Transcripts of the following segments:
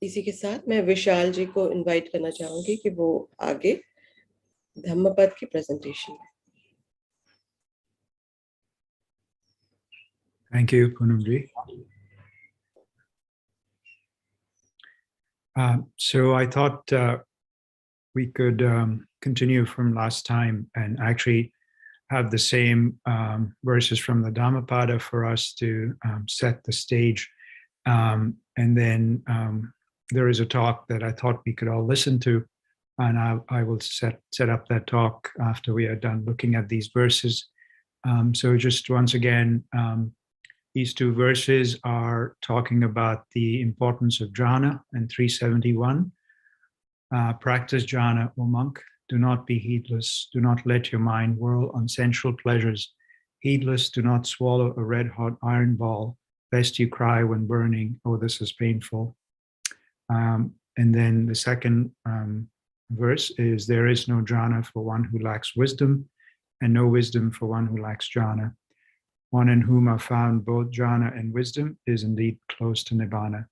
इसी के साथ मैं विशाल जी को इनवाइट करना चाहूंगी कि वो आगे धम्मपद की presentation. Thank you, Punamji. So I thought we could continue from last time and actually have the same verses from the Dhammapada for us to set the stage. And then there is a talk that I thought we could all listen to, and I will set up that talk after we are done looking at these verses. So just once again, these two verses are talking about the importance of jhana and 371. Practice jhana, O monk. Do not be heedless. Do not let your mind whirl on sensual pleasures. Heedless, do not swallow a red-hot iron ball, lest you cry when burning, oh, this is painful. And then the second verse is, there is no jhana for one who lacks wisdom, and no wisdom for one who lacks jhana. One in whom are found both jhana and wisdom is indeed close to nibbana.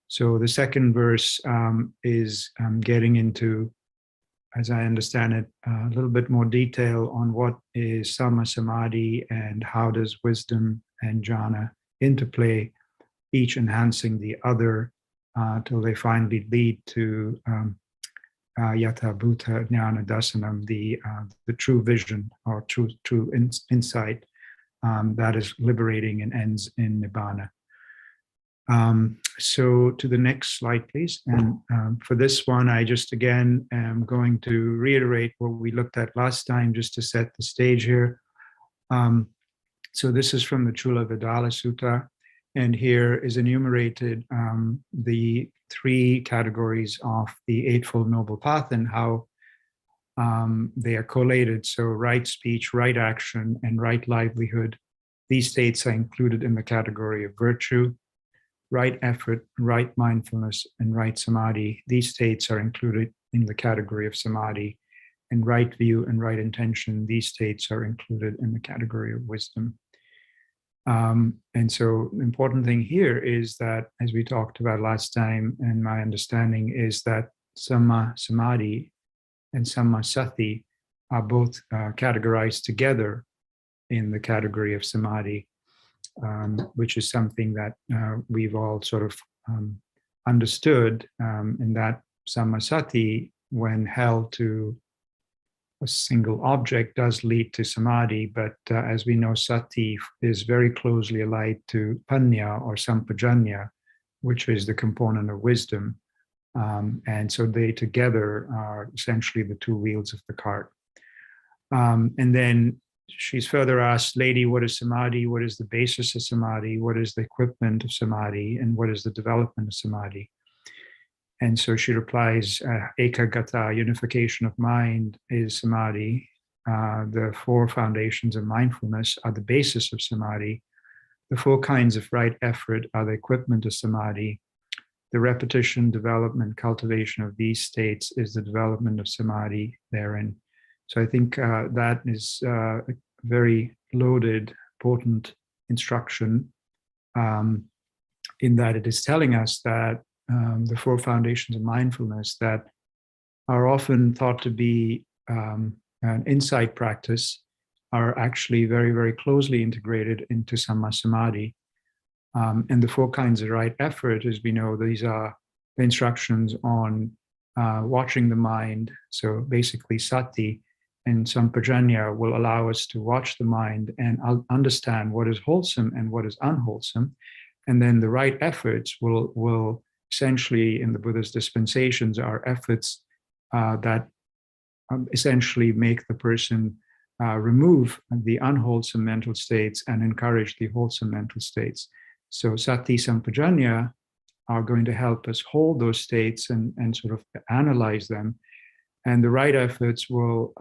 So the second verse is getting into, as I understand it, a little bit more detail on what is samma samadhi and how does wisdom and jhana interplay, each enhancing the other till they finally lead to yatha bhuta jnana dasanam, the true vision or true insight that is liberating and ends in nibbana. So to the next slide, please. And for this one, I just again am going to reiterate what we looked at last time, just to set the stage here. So this is from the Chula Vidala Sutta, and here is enumerated the three categories of the Eightfold Noble Path and how they are collated. So right speech, right action, and right livelihood. These states are included in the category of virtue. Right effort, right mindfulness, and right samadhi. These states are included in the category of samadhi. And right view and right intention, these states are included in the category of wisdom. And so the important thing here is that, as we talked about last time, and my understanding is that samma samadhi and samma sati are both categorized together in the category of samadhi. Which is something that we've all sort of understood, in that sammasati, when held to a single object, does lead to samadhi, but as we know, sati is very closely allied to panya or sampajanya, which is the component of wisdom. And so they together are essentially the two wheels of the cart. And then she's further asked, lady, what is samadhi? What is the basis of samadhi? What is the equipment of samadhi? And what is the development of samadhi? And so she replies, ekagata, unification of mind, is samadhi. The four foundations of mindfulness are the basis of samadhi. The four kinds of right effort are the equipment of samadhi. The repetition, development, cultivation of these states is the development of samadhi therein. So I think that is a very loaded, potent instruction, in that it is telling us that the four foundations of mindfulness that are often thought to be an insight practice are actually very, very closely integrated into samma samadhi. And the four kinds of right effort, as we know, these are the instructions on watching the mind. So basically sati and sampajanya will allow us to watch the mind and understand what is wholesome and what is unwholesome. And then the right efforts will essentially, in the Buddha's dispensations, are efforts that essentially make the person remove the unwholesome mental states and encourage the wholesome mental states. So sati sampajanya are going to help us hold those states and sort of analyze them. And the right efforts will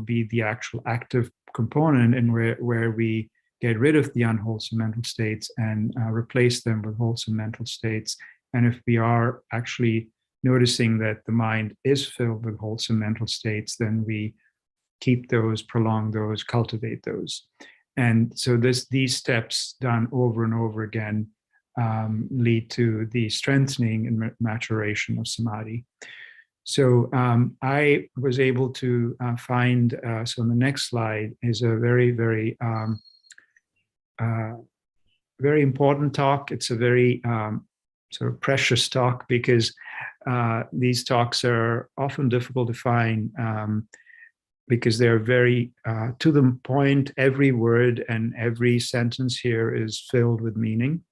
be the actual active component in where we get rid of the unwholesome mental states and replace them with wholesome mental states. And if we are actually noticing that the mind is filled with wholesome mental states, then we keep those, prolong those, cultivate those. And so these steps done over and over again lead to the strengthening and maturation of samadhi. So I was able to find, so on the next slide is a very, very, very important talk. It's a very sort of precious talk because these talks are often difficult to find because they're very to the point. Every word and every sentence here is filled with meaning.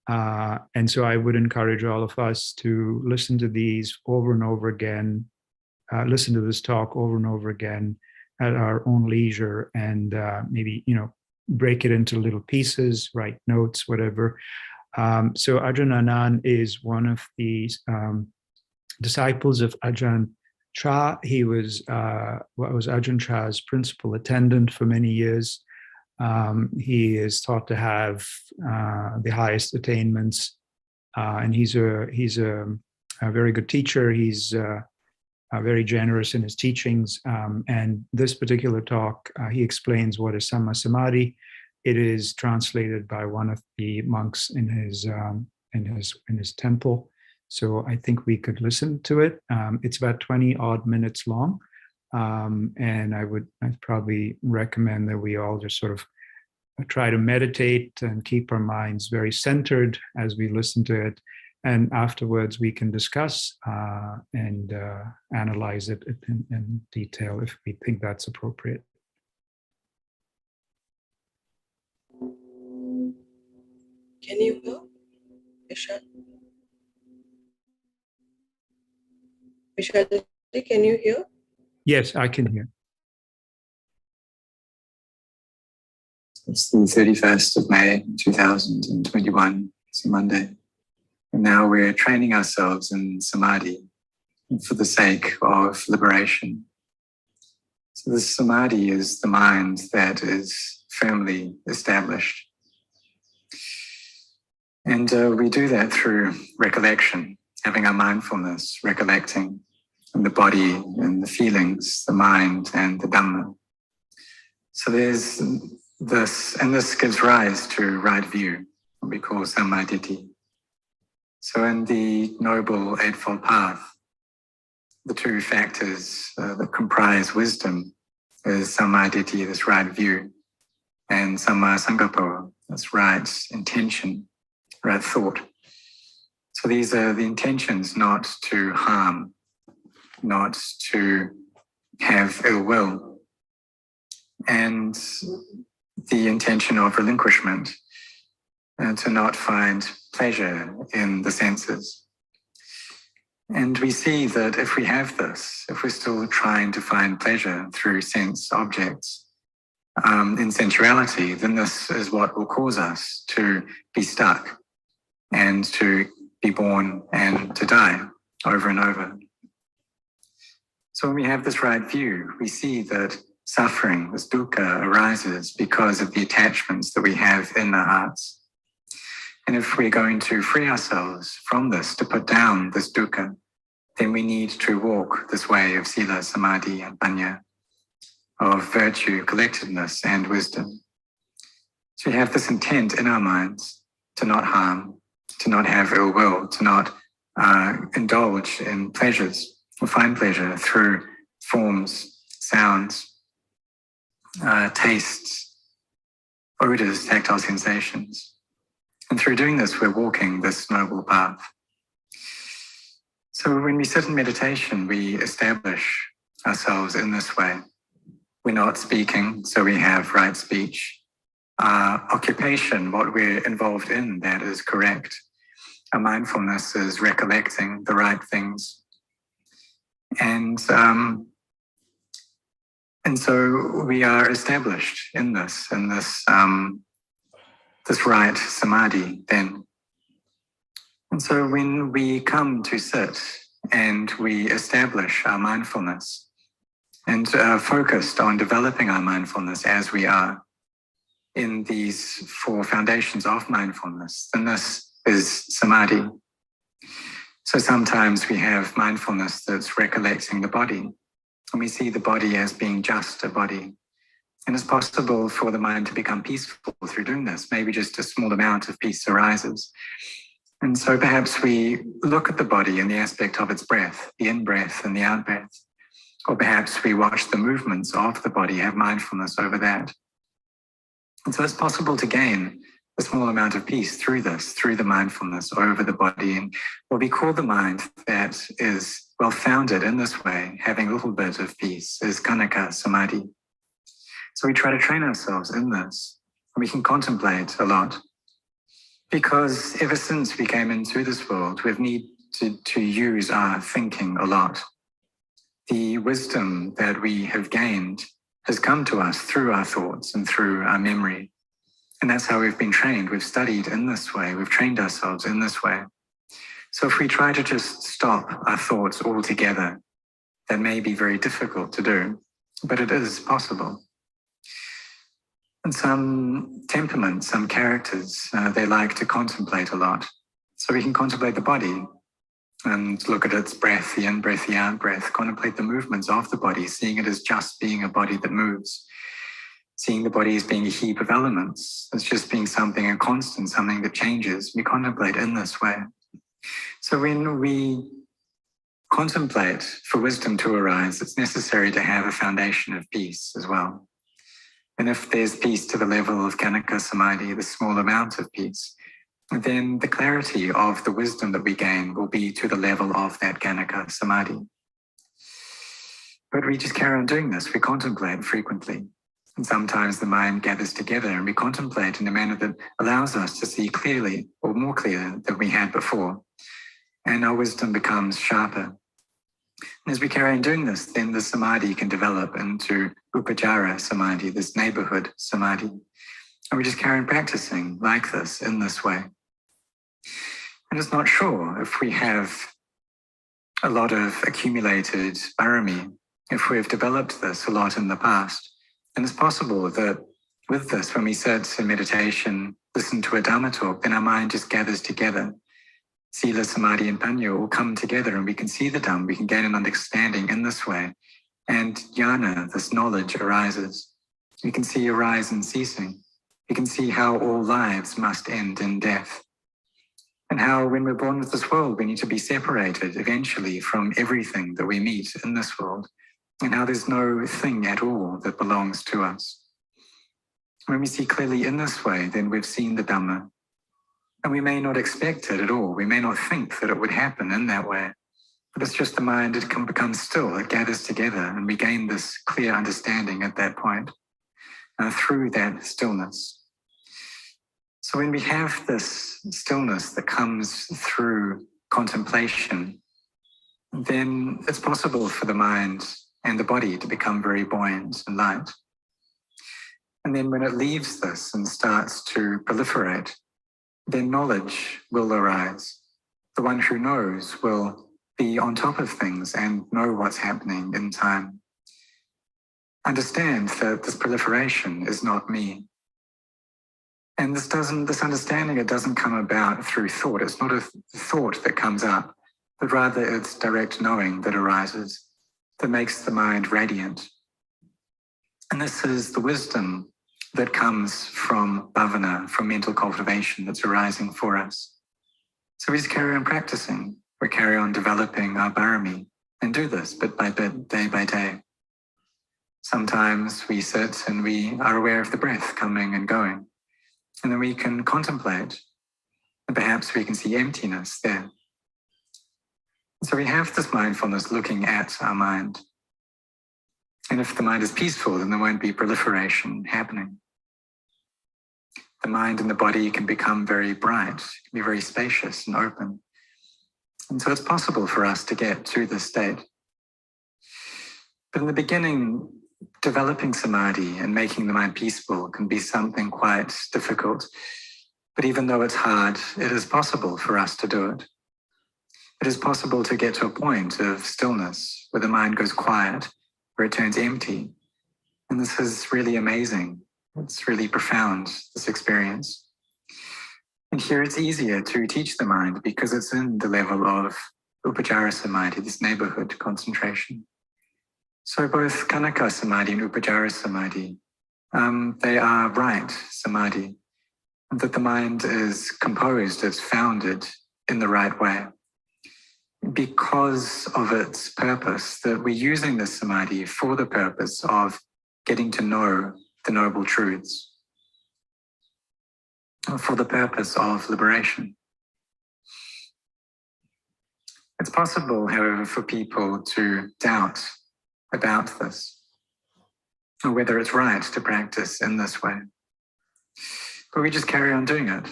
And so I would encourage all of us to listen to these over and over again, listen to this talk over and over again at our own leisure, and maybe, break it into little pieces, write notes, whatever. So Ajahn Anan is one of these disciples of Ajahn Chah. He was Ajahn Chah's principal attendant for many years. He is thought to have the highest attainments, and he's a very good teacher. He's very generous in his teachings. And this particular talk, he explains what is Samma Samadhi. It is translated by one of the monks in his temple. So I think we could listen to it. It's about 20 odd minutes long. And I'd probably recommend that we all just sort of try to meditate and keep our minds very centered as we listen to it. And afterwards we can discuss and analyze it in detail if we think that's appropriate. Can you hear, Vishal? Vishal, can you hear? Yes, I can hear. It's the 31st of May, 2021. It's a Monday. And now we're training ourselves in samadhi for the sake of liberation. So this samadhi is the mind that is firmly established. And we do that through recollection, having our mindfulness, recollecting in the body and the feelings, the mind and the Dhamma. So there's this, and this gives rise to right view, what we call sammaditthi. So in the Noble Eightfold Path, the two factors that comprise wisdom is sammaditthi, this right view, and samma sankappa, this right intention, right thought. So these are the intentions not to harm, not to have ill will, and the intention of relinquishment, and to not find pleasure in the senses. And we see that if we have this, if we're still trying to find pleasure through sense objects, in sensuality, then this is what will cause us to be stuck and to be born and to die over and over. So when we have this right view, we see that suffering, this dukkha, arises because of the attachments that we have in our hearts. And if we're going to free ourselves from this, to put down this dukkha, then we need to walk this way of sila, samadhi, and panya, of virtue, collectedness, and wisdom. So we have this intent in our minds to not harm, to not have ill will, to not indulge in pleasures or find pleasure through forms, sounds, tastes, odors, tactile sensations. And through doing this, we're walking this noble path. So when we sit in meditation, we establish ourselves in this way. We're not speaking, so we have right speech. Occupation, what we're involved in, that is correct. Our mindfulness is recollecting the right things. And so we are established in this right samadhi then. And so when we come to sit and we establish our mindfulness and focused on developing our mindfulness as we are in these four foundations of mindfulness, then this is samadhi. So sometimes we have mindfulness that's recollecting the body, and we see the body as being just a body. And it's possible for the mind to become peaceful through doing this. Maybe just a small amount of peace arises. And so perhaps we look at the body in the aspect of its breath, the in-breath and the out-breath. Or perhaps we watch the movements of the body, have mindfulness over that. And so it's possible to gain a small amount of peace through this, through the mindfulness over the body. And what we call the mind that is well-founded in this way, having a little bit of peace, is Kanaka Samadhi. So we try to train ourselves in this, and we can contemplate a lot. Because ever since we came into this world, we've needed to use our thinking a lot. The wisdom that we have gained has come to us through our thoughts and through our memory. And that's how we've been trained. We've studied in this way. We've trained ourselves in this way. So if we try to just stop our thoughts altogether, that may be very difficult to do, but it is possible. And some temperaments, some characters, they like to contemplate a lot. So we can contemplate the body and look at its breath, the in-breath, the out-breath, contemplate the movements of the body, seeing it as just being a body that moves, seeing the body as being a heap of elements, as just being something, a constant, something that changes. We contemplate in this way. So when we contemplate for wisdom to arise, it's necessary to have a foundation of peace as well. And if there's peace to the level of Kanaka Samadhi, the small amount of peace, then the clarity of the wisdom that we gain will be to the level of that Kanaka Samadhi. But we just carry on doing this. We contemplate frequently. And sometimes the mind gathers together and we contemplate in a manner that allows us to see clearly, or more clear than we had before. And our wisdom becomes sharper. And as we carry on doing this, then the samadhi can develop into upajara samadhi, this neighborhood samadhi. And we just carry on practicing like this, in this way. And it's not sure if we have a lot of accumulated parami, if we've developed this a lot in the past. And it's possible that with this, when we sit in meditation, listen to a Dhamma talk, then our mind just gathers together. Sila, Samadhi, and Panya all come together and we can see the Dhamma, we can gain an understanding in this way. And jnana, this knowledge, arises. We can see arise and ceasing. We can see how all lives must end in death. And how when we're born with this world, we need to be separated eventually from everything that we meet in this world. And how there's no thing at all that belongs to us. When we see clearly in this way, then we've seen the Dhamma. And we may not expect it at all. We may not think that it would happen in that way. But it's just the mind, it can become still, it gathers together, and we gain this clear understanding at that point through that stillness. So when we have this stillness that comes through contemplation, then it's possible for the mind and the body to become very buoyant and light. And then when it leaves this and starts to proliferate, then knowledge will arise. The one who knows will be on top of things and know what's happening in time. Understand that this proliferation is not me. And this understanding, it doesn't come about through thought. It's not a thought that comes up, but rather it's direct knowing that arises, that makes the mind radiant. And this is the wisdom that comes from bhavana, from mental cultivation that's arising for us. So we just carry on practicing. We carry on developing our parami and do this bit by bit, day by day. Sometimes we sit and we are aware of the breath coming and going. And then we can contemplate, and perhaps we can see emptiness there. So we have this mindfulness looking at our mind. And if the mind is peaceful, then there won't be proliferation happening. The mind and the body can become very bright, can be very spacious and open. And so it's possible for us to get to this state. But in the beginning, developing samadhi and making the mind peaceful can be something quite difficult. But even though it's hard, it is possible for us to do it. It is possible to get to a point of stillness where the mind goes quiet, where it turns empty. And this is really amazing. It's really profound, this experience. And here it's easier to teach the mind because it's in the level of upajara samadhi, this neighborhood concentration. So both Kanaka samadhi and upajara samadhi they are right samadhi, and that the mind is composed, it's founded in the right way. Because of its purpose, that we're using this samadhi for the purpose of getting to know the noble truths, for the purpose of liberation. It's possible, however, for people to doubt about this, or whether it's right to practice in this way. But we just carry on doing it.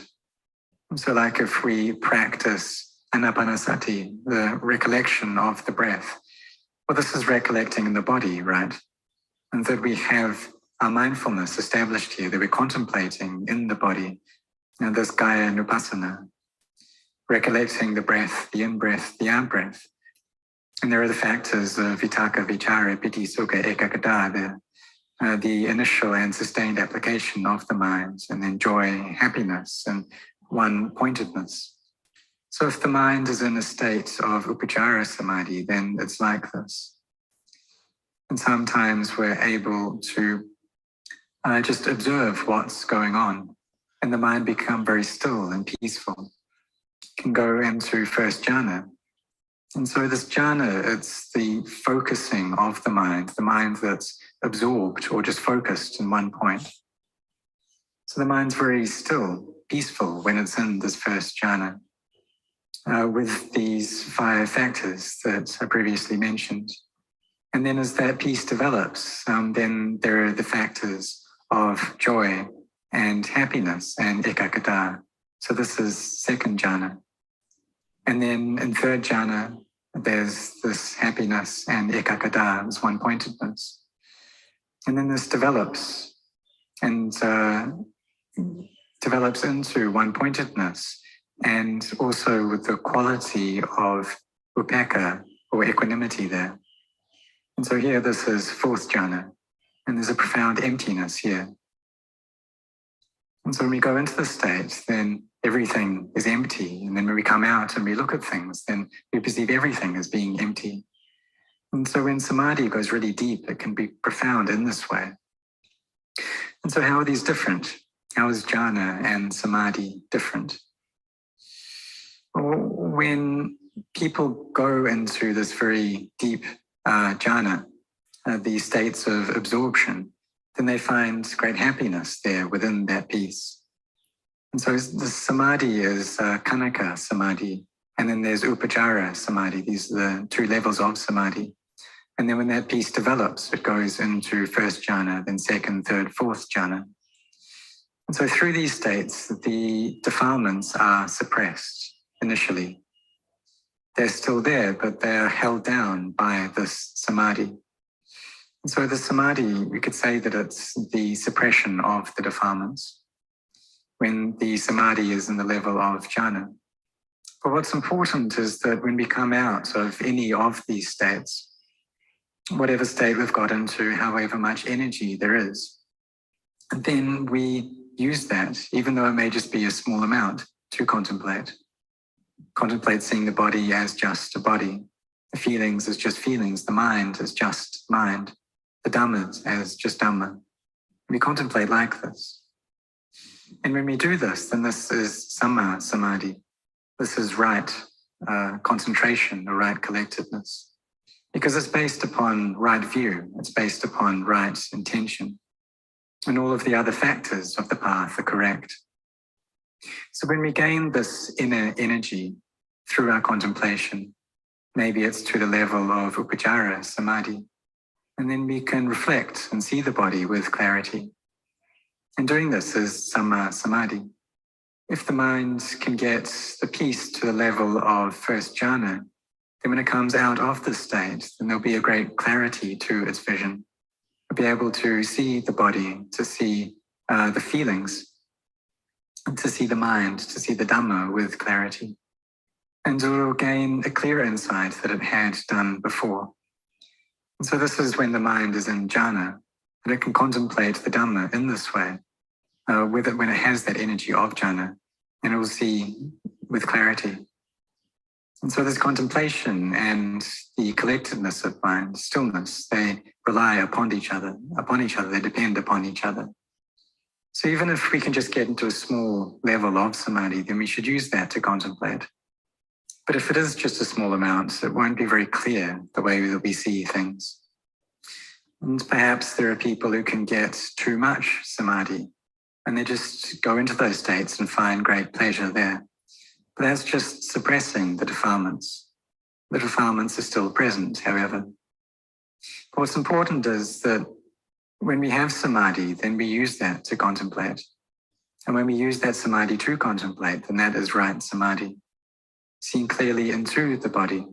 So like if we practice anapanasati, the recollection of the breath, well, this is recollecting in the body, right? And that we have our mindfulness established here, that we're contemplating in the body, and this Kaya Nupassana, recollecting the breath, the in-breath, the out-breath. And there are the factors of vitaka, vichara, piti, sukha, ekaggata, the initial and sustained application of the mind, and then joy, happiness, and one-pointedness. So if the mind is in a state of upacara samadhi, then it's like this. And sometimes we're able to just observe what's going on, and the mind become very still and peaceful. It can go into first jhana. And so this jhana, it's the focusing of the mind that's absorbed or just focused in one point. So the mind's very still, peaceful when it's in this first jhana, with these 5 factors that I previously mentioned. And then as that peace develops, then there are the factors of joy and happiness and ekaggata. So this is second jhana. And then in third jhana, there's this happiness and ekaggata, this one-pointedness. And then this develops and develops into one-pointedness, and also with the quality of upekkha or equanimity there. And so here this is fourth jhana, and there's a profound emptiness here. And so when we go into the state, then everything is empty. And then when we come out and we look at things, then we perceive everything as being empty. And so when samadhi goes really deep, it can be profound in this way. And so how are these different? How is jhana and samadhi different? When people go into this very deep jhana, these states of absorption, then they find great happiness there within that peace. And so the samadhi is khanika samadhi, and then there's upacara samadhi. These are the 2 levels of samadhi. And then when that peace develops, it goes into first jhana, then second, third, fourth jhana. And so through these states, the defilements are suppressed initially. They're still there, but they're held down by this samadhi. And so the samadhi, we could say that it's the suppression of the defilements when the samadhi is in the level of jhana. But what's important is that when we come out of any of these states, whatever state we've got into, however much energy there is, and then we use that, even though it may just be a small amount, to contemplate. Contemplate seeing the body as just a body, the feelings as just feelings, the mind as just mind, the dhammas as just dhamma. We contemplate like this. And when we do this, then this is samma samadhi. This is right concentration or right collectedness. Because it's based upon right view, it's based upon right intention. And all of the other factors of the path are correct. So when we gain this inner energy through our contemplation, maybe it's to the level of upacara samadhi, and then we can reflect and see the body with clarity. And doing this is samma samadhi. If the mind can get the peace to the level of first jhana, then when it comes out of this state, then there'll be a great clarity to its vision. It'll be able to see the body, to see the feelings, to see the mind, to see the Dhamma with clarity. And it will gain a clearer insight that it had done before. And so this is when the mind is in jhana, and it can contemplate the Dhamma in this way, when it has that energy of jhana, and it will see with clarity. And so this contemplation and the collectedness of mind, stillness, they rely upon each other, they depend upon each other. So even if we can just get into a small level of samadhi, then we should use that to contemplate. But if it is just a small amount, it won't be very clear the way that we see things. And perhaps there are people who can get too much samadhi and they just go into those states and find great pleasure there. But that's just suppressing the defilements. The defilements are still present, however. But what's important is that when we have samadhi, then we use that to contemplate. And when we use that samadhi to contemplate, then that is right samadhi, seeing clearly into the body.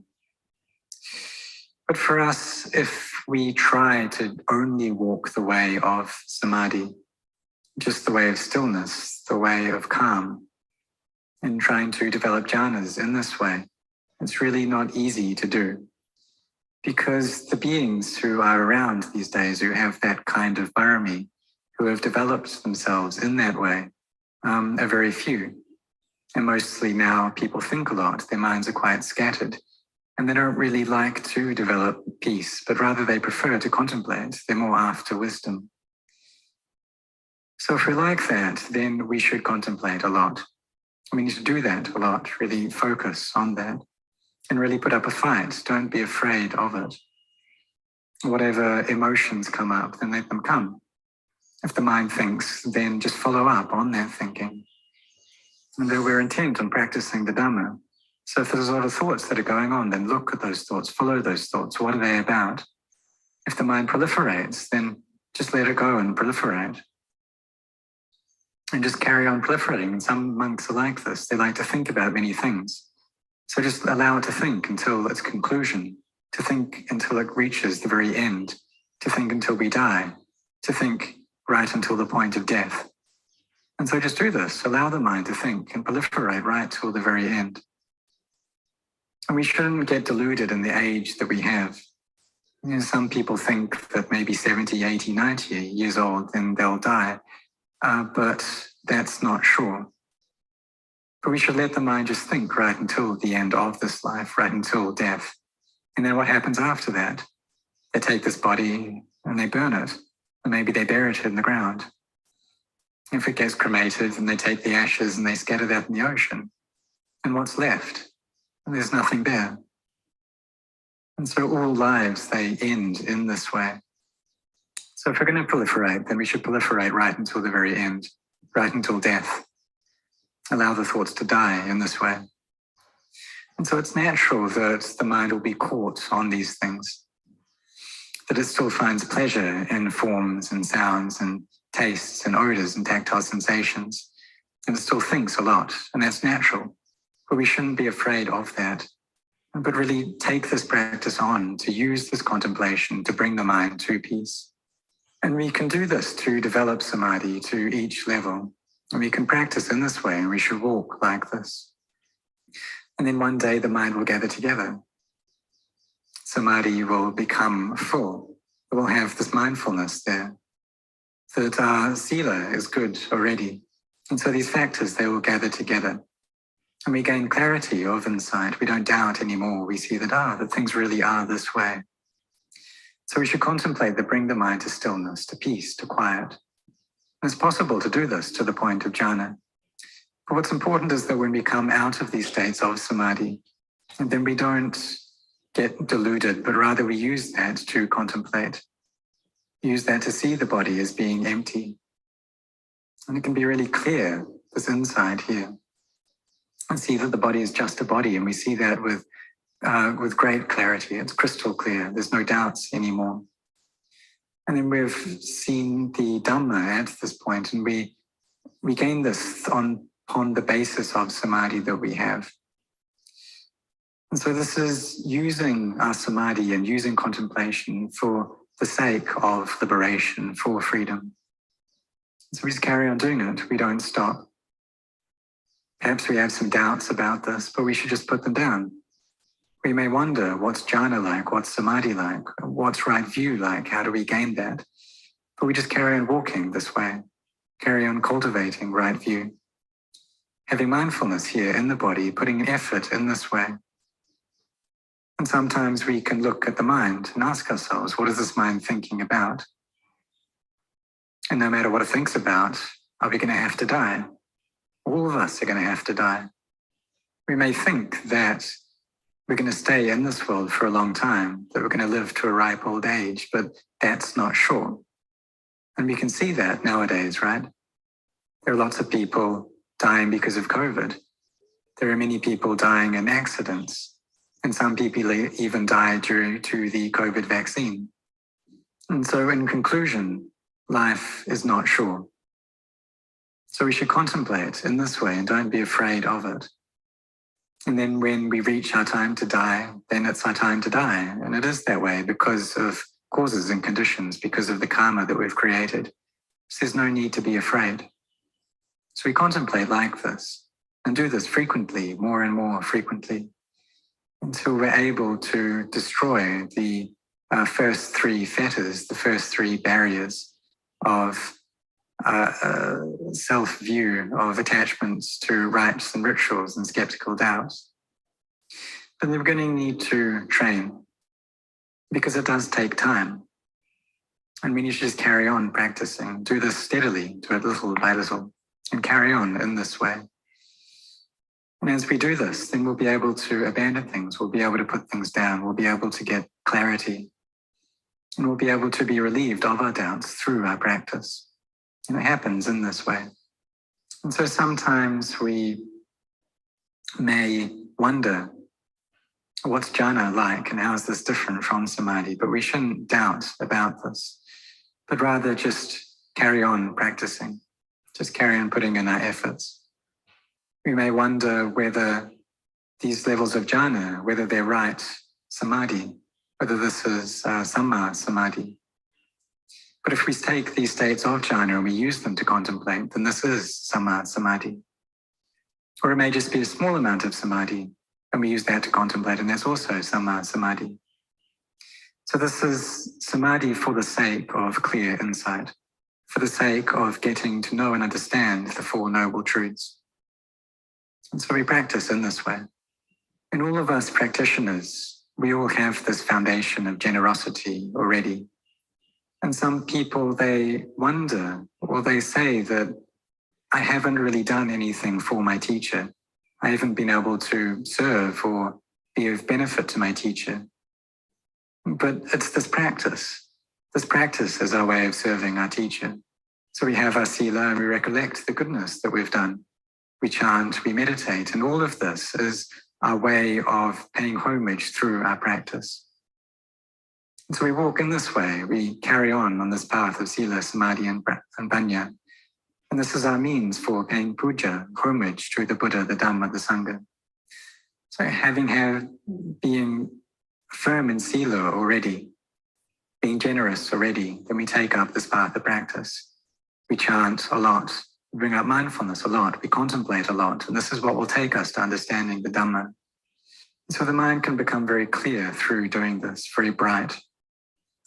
But for us, if we try to only walk the way of samadhi, just the way of stillness, the way of calm, and trying to develop jhanas in this way, it's really not easy to do. Because the beings who are around these days, who have that kind of parami, who have developed themselves in that way, are very few. And mostly now people think a lot, their minds are quite scattered, and they don't really like to develop peace, but rather they prefer to contemplate. They're more after wisdom. So if we're like that, then we should contemplate a lot. We need to do that a lot, really focus on that. And really put up a fight. Don't be afraid of it. Whatever emotions come up, then let them come. If the mind thinks, then just follow up on that thinking. And that we're intent on practicing the Dhamma. So if there's a lot of thoughts that are going on, then look at those thoughts, follow those thoughts. What are they about? If the mind proliferates, then just let it go and proliferate. And just carry on proliferating. And some monks are like this. They like to think about many things. So just allow it to think until its conclusion, to think until it reaches the very end, to think until we die, to think right until the point of death. And so just do this, allow the mind to think and proliferate right till the very end. And we shouldn't get deluded in the age that we have. You know, some people think that maybe 70, 80, 90 years old, then they'll die, but that's not sure. But we should let the mind just think right until the end of this life, right until death. And then what happens after that? They take this body and they burn it. And maybe they bury it in the ground. If it gets cremated, then they take the ashes and they scatter that in the ocean. And what's left? And there's nothing there. And so all lives, they end in this way. So if we're going to proliferate, then we should proliferate right until the very end, right until death. Allow the thoughts to die in this way. And so it's natural that the mind will be caught on these things, that it still finds pleasure in forms and sounds and tastes and odors and tactile sensations, and it still thinks a lot, and that's natural. But we shouldn't be afraid of that, but really take this practice on to use this contemplation to bring the mind to peace. And we can do this to develop samadhi to each level. And we can practice in this way, and we should walk like this. And then one day the mind will gather together. Samadhi will become full. It will have this mindfulness there. That our sila is good already. And so these factors, they will gather together. And we gain clarity of insight. We don't doubt anymore. We see that things really are this way. So we should contemplate that bring the mind to stillness, to peace, to quiet. It's possible to do this to the point of jhana. But what's important is that when we come out of these states of samadhi, then we don't get deluded, but rather we use that to contemplate, use that to see the body as being empty. And it can be really clear, this insight here, and see that the body is just a body, and we see that with great clarity. It's crystal clear. There's no doubts anymore. And then we've seen the Dhamma at this point, and we gain this on the basis of samadhi that we have. And so this is using our samadhi and using contemplation for the sake of liberation, for freedom. So we just carry on doing it. We don't stop. Perhaps we have some doubts about this, but we should just put them down. We may wonder, what's jhana like? What's samadhi like? What's right view like? How do we gain that? But we just carry on walking this way, carry on cultivating right view, having mindfulness here in the body, putting effort in this way, And sometimes we can look at the mind and ask ourselves, what is this mind thinking about? And no matter what it thinks about, are we going to have to die? All of us are going to have to die. We may think that we're going to stay in this world for a long time, that we're going to live to a ripe old age, but that's not sure. And we can see that nowadays, right? There are lots of people dying because of COVID. There are many people dying in accidents, and some people even die due to the COVID vaccine. And so in conclusion, life is not sure. So we should contemplate in this way and don't be afraid of it. And then when we reach our time to die, then it's our time to die. And it is that way because of causes and conditions, because of the karma that we've created. So there's no need to be afraid. So we contemplate like this and do this frequently, more and more frequently, until we're able to destroy the first three fetters, the first three barriers of self-view, of attachments to rites and rituals and skeptical doubts. But we're going to need to train because it does take time. And we need to just carry on practicing, do this steadily, do it little by little, and carry on in this way. And as we do this, then we'll be able to abandon things, we'll be able to put things down, we'll be able to get clarity, and we'll be able to be relieved of our doubts through our practice. And it happens in this way. And so sometimes we may wonder, what's jhana like and how is this different from samadhi? But we shouldn't doubt about this, but rather just carry on practicing, just carry on putting in our efforts. We may wonder whether these levels of jhana, whether they're right samadhi, whether this is samma samadhi. But if we take these states of jhana and we use them to contemplate, then this is samma samadhi. Or it may just be a small amount of samadhi, and we use that to contemplate, and that's also samma samadhi. So this is samadhi for the sake of clear insight, for the sake of getting to know and understand the Four Noble Truths. And so we practice in this way. And all of us practitioners, we all have this foundation of generosity already. And some people, they wonder, or they say that I haven't really done anything for my teacher. I haven't been able to serve or be of benefit to my teacher. But it's this practice. This practice is our way of serving our teacher. So we have our sila and we recollect the goodness that we've done. We chant, we meditate, and all of this is our way of paying homage through our practice. And so we walk in this way, we carry on this path of sila, samadhi, and panya. And this is our means for paying puja, homage to the Buddha, the Dhamma, the Sangha. So being firm in sila already, being generous already, then we take up this path of practice. We chant a lot, we bring up mindfulness a lot, we contemplate a lot, and this is what will take us to understanding the Dhamma. And so the mind can become very clear through doing this, very bright.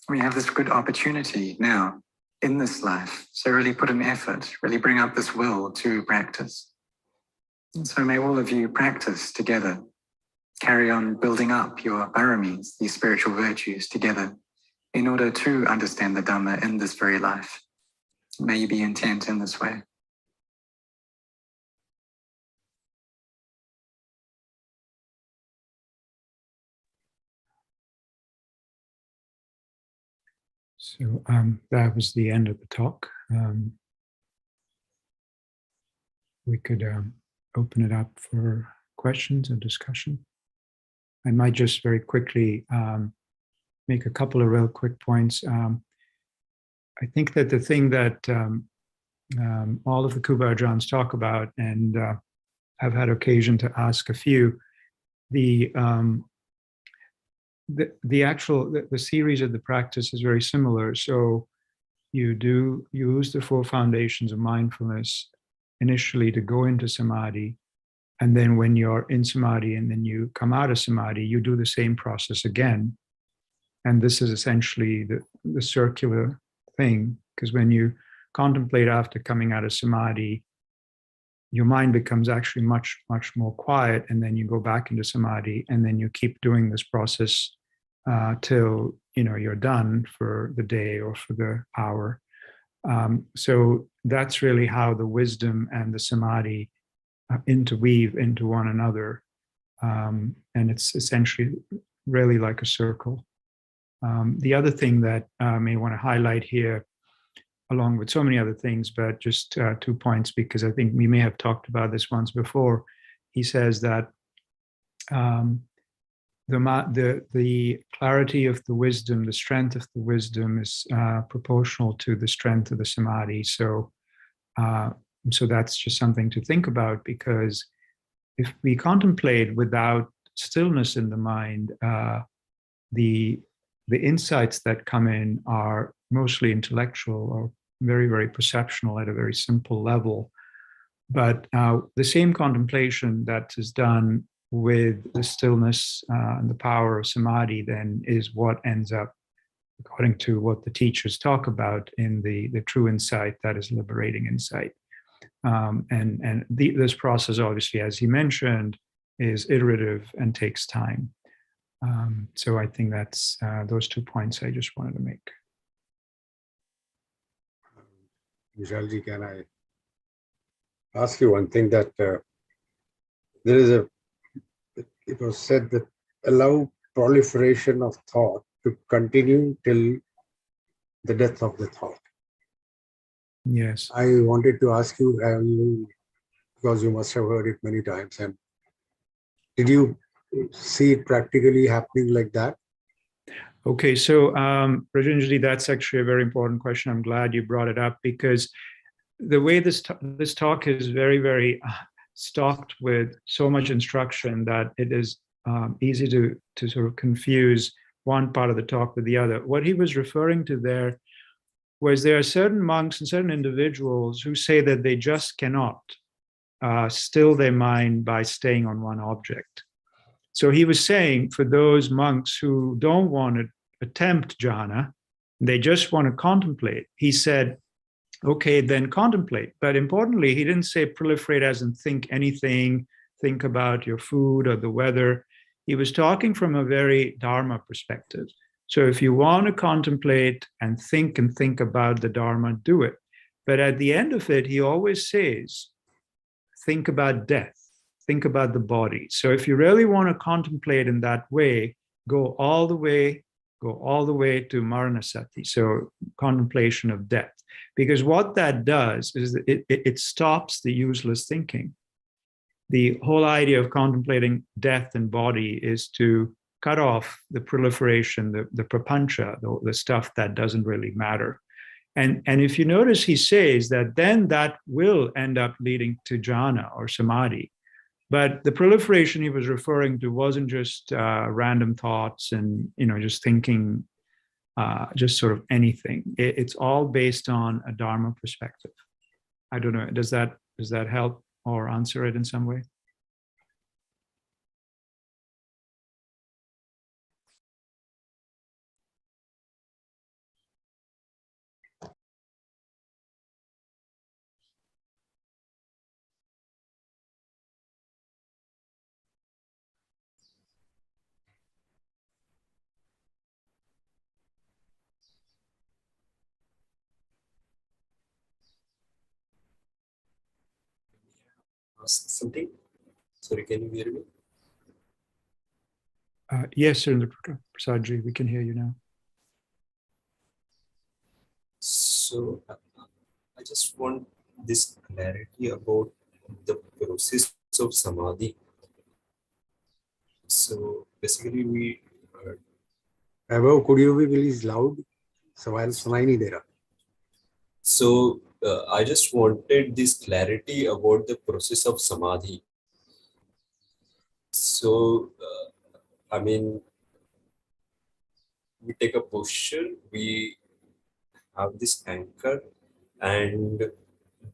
We have this good opportunity now in this life. So really put an effort, really bring up this will to practice. And so may all of you practice together. Carry on building up your paramis, these spiritual virtues together in order to understand the Dhamma in this very life. May you be intent in this way. So that was the end of the talk. We could open it up for questions and discussion. I might just very quickly make a couple of real quick points. I think that the thing that all of the Kruba Ajahns talk about, and I've had occasion to ask a few, the series of the practice is very similar. So you use the four foundations of mindfulness initially to go into samadhi, and then when you're in samadhi and then you come out of samadhi, you do the same process again. And this is essentially the circular thing, because when you contemplate after coming out of samadhi, your mind becomes actually much, much more quiet, and then you go back into samadhi, and then you keep doing this process till you're done for the day or for the hour. So that's really how the wisdom and the samadhi interweave into one another, and it's essentially really like a circle. The other thing that I may want to highlight here, along with so many other things, but just 2 points, because I think we may have talked about this once before. He says that the clarity of the wisdom, the strength of the wisdom is proportional to the strength of the samadhi. So that's just something to think about, because if we contemplate without stillness in the mind, the insights that come in are mostly intellectual or very, very perceptual at a very simple level. But the same contemplation that is done with the stillness and the power of samadhi then is what ends up, according to what the teachers talk about, in the true insight that is liberating insight. This process, obviously, as he mentioned, is iterative and takes time. So I think that's those 2 points I just wanted to make. Vishalji, can I ask you one thing? That it was said that allow proliferation of thought to continue till the death of the thought. Yes. I wanted to ask you, because you must have heard it many times, and did you see it practically happening like that? Okay, so Rajanjali, that's actually a very important question. I'm glad you brought it up, because the way this talk is very, very stocked with so much instruction that it is easy to sort of confuse one part of the talk with the other. What he was referring to there was there are certain monks and certain individuals who say that they just cannot still their mind by staying on one object. So he was saying, for those monks who don't want to attempt jhana, they just want to contemplate, he said, okay, then contemplate. But importantly, he didn't say proliferate as in think anything, think about your food or the weather. He was talking from a very Dharma perspective. So if you want to contemplate and think about the Dharma, do it. But at the end of it, he always says, think about death, think about the body. So if you really want to contemplate in that way, go all the way to Maranasati, so contemplation of death. Because what that does is that it stops the useless thinking. The whole idea of contemplating death and body is to cut off the proliferation, the prapancha, the stuff that doesn't really matter. And if you notice, he says that then that will end up leading to jhana or samadhi. But the proliferation he was referring to wasn't just random thoughts and just thinking just sort of anything. It's all based on a Dharma perspective. I don't know, does that help or answer it in some way? Ask something? Sorry, can you hear me? Yes, Surendra Prasadji, we can hear you now. So I just want this clarity about the process of samadhi. So basically we Vaibhav, could you be please loud? सवाल सुनाई नहीं दे रहा. So I just wanted this clarity about the process of samadhi. So I mean, we take a position, we have this anchor, and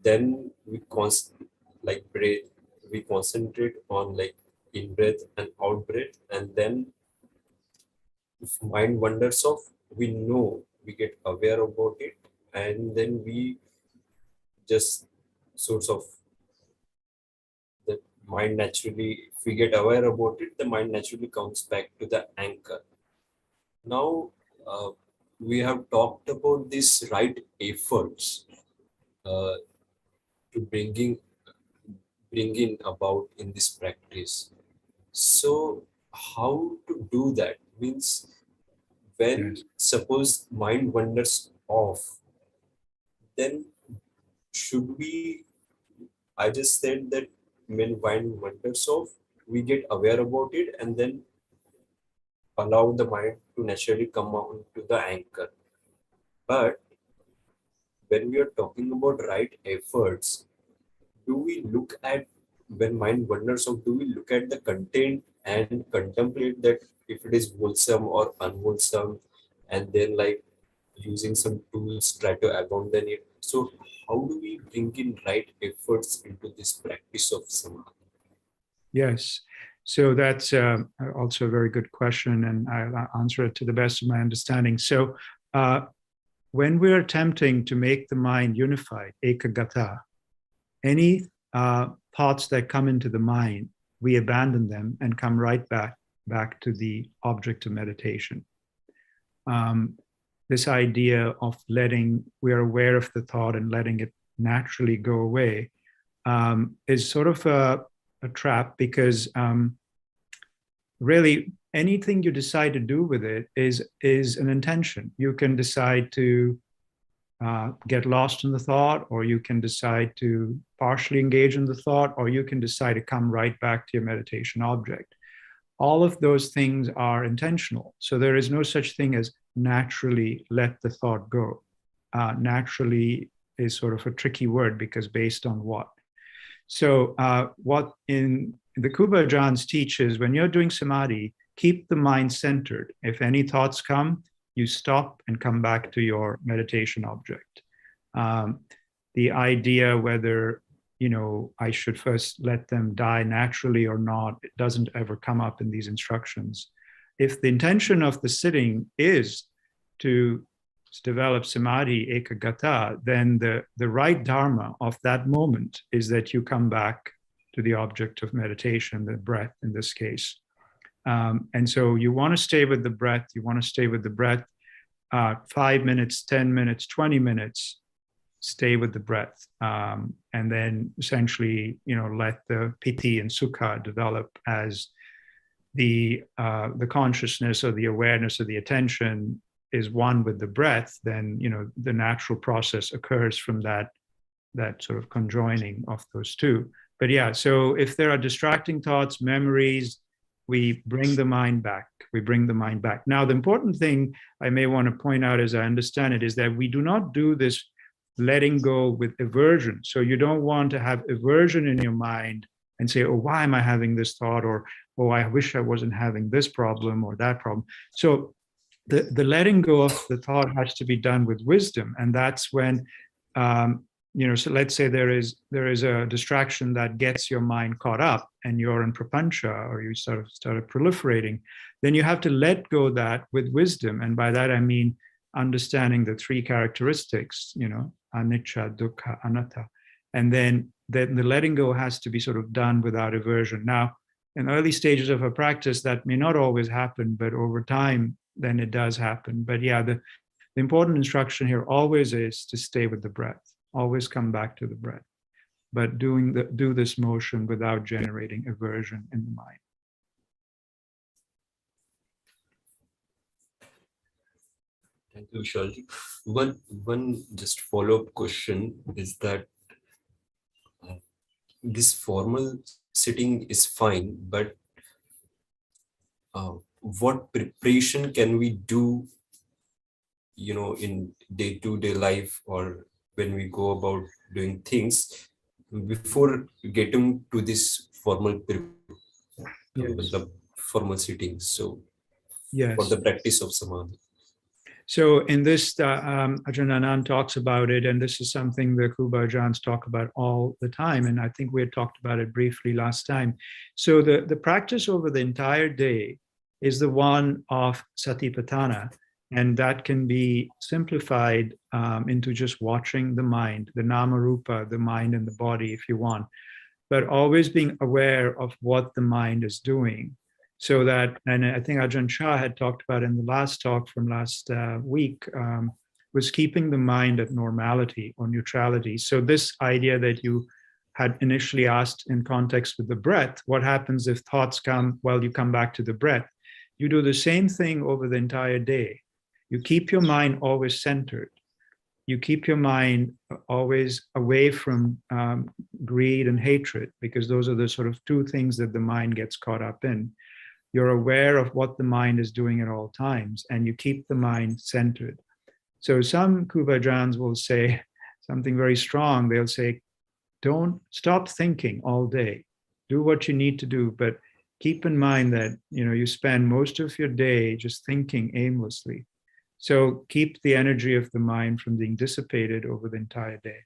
then we breathe. We concentrate on like in breath and out breath, and then if mind wanders off, we know, we get aware about it, and then we just sort of mind naturally, if we get aware about it, the mind naturally comes back to the anchor. Now, we have talked about these right efforts uh, to bring in about in this practice. So, how to do that means when Yes. suppose mind wanders off, then should we? I just said that when mind wanders off, we get aware about it and then allow the mind to naturally come on to the anchor. But when we are talking about right efforts, do we look at when mind wanders off, do we look at the content and contemplate that if it is wholesome or unwholesome, and then like using some tools try to abandon it? So how do we bring in right efforts into this practice of samadhi? Yes. So that's also a very good question, and I'll answer it to the best of my understanding. So when we're attempting to make the mind unified, ekagata, any thoughts that come into the mind, we abandon them and come right back to the object of meditation. This idea of we're aware of the thought and letting it naturally go away is sort of a trap, because really anything you decide to do with it is an intention. You can decide to get lost in the thought, or you can decide to partially engage in the thought, or you can decide to come right back to your meditation object. All of those things are intentional. So there is no such thing as naturally let the thought go. Naturally is sort of a tricky word, because based on what? So what in the Kubajans teaches, when you're doing samadhi, keep the mind centered. If any thoughts come, you stop and come back to your meditation object. The idea whether, I should first let them die naturally or not, it doesn't ever come up in these instructions. If the intention of the sitting is to develop samadhi, ekagata, then the right dharma of that moment is that you come back to the object of meditation, the breath in this case. And so you want to stay with the breath. You want to stay with the breath 5 minutes, 10 minutes, 20 minutes, stay with the breath. And then essentially, let the piti and sukha develop as the consciousness or the awareness or the attention is one with the breath. Then, the natural process occurs from that sort of conjoining of those two. But yeah, so if there are distracting thoughts, memories, we bring the mind back. We bring the mind back. Now, the important thing I may want to point out, as I understand it, is that we do not do this letting go with aversion. So you don't want to have aversion in your mind and say, oh, why am I having this thought? Or, oh, I wish I wasn't having this problem or that problem. So the letting go of the thought has to be done with wisdom. And that's when, so let's say there is a distraction that gets your mind caught up and you're in prapancha, or you sort of started proliferating, then you have to let go that with wisdom. And by that, I mean understanding the three characteristics, anicca, dukkha, anatta. And then the letting go has to be sort of done without aversion. Now, in early stages of a practice, that may not always happen, but over time, then it does happen. But yeah, the important instruction here always is to stay with the breath. Always come back to the breath, but do this motion without generating aversion in the mind. Thank you, Shalji. One just follow-up question is that this formal sitting is fine, but what preparation can we do, in day-to-day life, or when we go about doing things before getting to this formal the formal sitting? So yes, for the practice of samadhi. So in this, Ajahn Anand talks about it, and this is something the Kubajans talk about all the time, and I think we had talked about it briefly last time. So the practice over the entire day is the one of satipatthana, and that can be simplified into just watching the mind, the nama rupa, the mind and the body, if you want. but always being aware of what the mind is doing. So that, and I think Ajahn Shah had talked about in the last talk from last week, was keeping the mind at normality or neutrality. So this idea that you had initially asked in context with the breath, what happens if thoughts come while you come back to the breath? You do the same thing over the entire day. You keep your mind always centered. You keep your mind always away from greed and hatred, because those are the sort of two things that the mind gets caught up in. You're aware of what the mind is doing at all times, and you keep the mind centered. So some Kubajans will say something very strong. They'll say, don't stop thinking all day. Do what you need to do, but keep in mind that you spend most of your day just thinking aimlessly. So keep the energy of the mind from being dissipated over the entire day.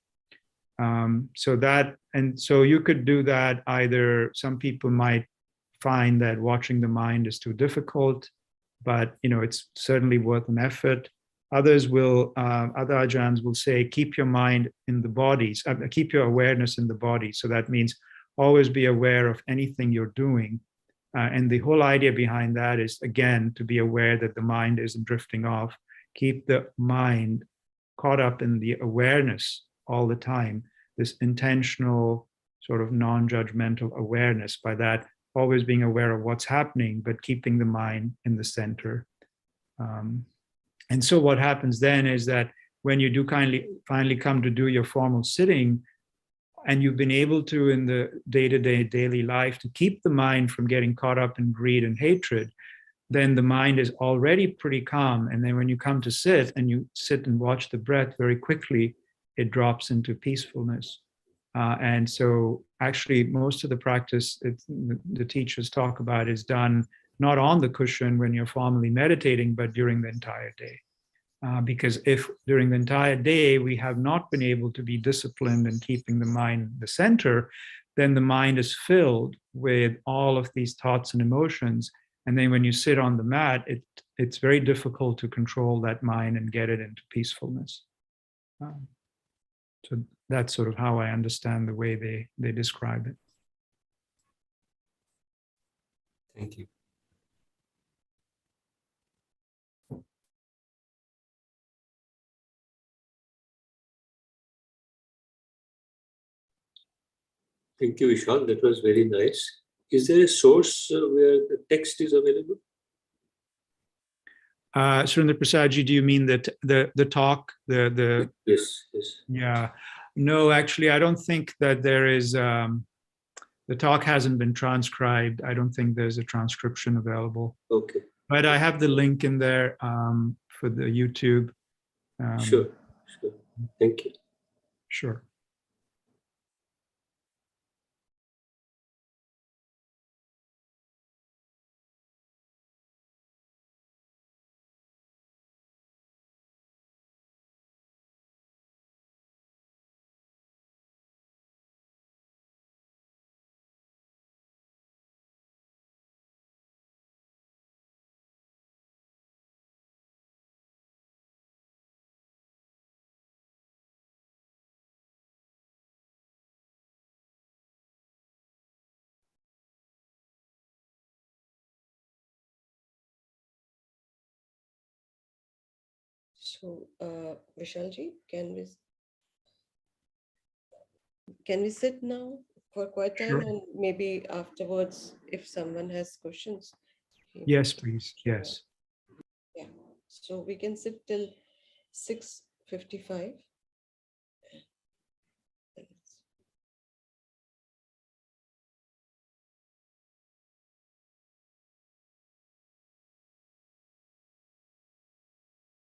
So you could do that. Either some people might find that watching the mind is too difficult, but it's certainly worth an effort. Others will, other ajahns will say, keep your mind in the bodies, keep your awareness in the body. So that means always be aware of anything you're doing. And the whole idea behind that is, again, to be aware that the mind isn't drifting off. Keep the mind caught up in the awareness all the time, this intentional sort of non-judgmental awareness. By that, always being aware of what's happening, but keeping the mind in the center. And so what happens then is that when you do finally come to do your formal sitting, and you've been able to, in the day-to-day daily life, to keep the mind from getting caught up in greed and hatred, then the mind is already pretty calm. And then when you come to sit and you sit and watch the breath, very quickly, it drops into peacefulness. And so actually most of the practice the teachers talk about is done not on the cushion when you're formally meditating, but during the entire day. Because if during the entire day we have not been able to be disciplined in keeping the mind in the center, then the mind is filled with all of these thoughts and emotions. And then when you sit on the mat, it's very difficult to control that mind and get it into peacefulness. So that's sort of how I understand the way they describe it. Thank you. Thank you, Vishal. That was very nice. Is there a source where the text is available? Surinder Prasadji, do you mean that the talk? Yes. Yeah. No, actually, I don't think that there is. The talk hasn't been transcribed. I don't think there's a transcription available. Okay. But I have the link in there for the YouTube. Sure. Thank you. Sure. So, Vishalji, can we sit now for quite time, Sure. and maybe afterwards, if someone has questions? Yes, please. Yes. Yeah. So we can sit till 6:55.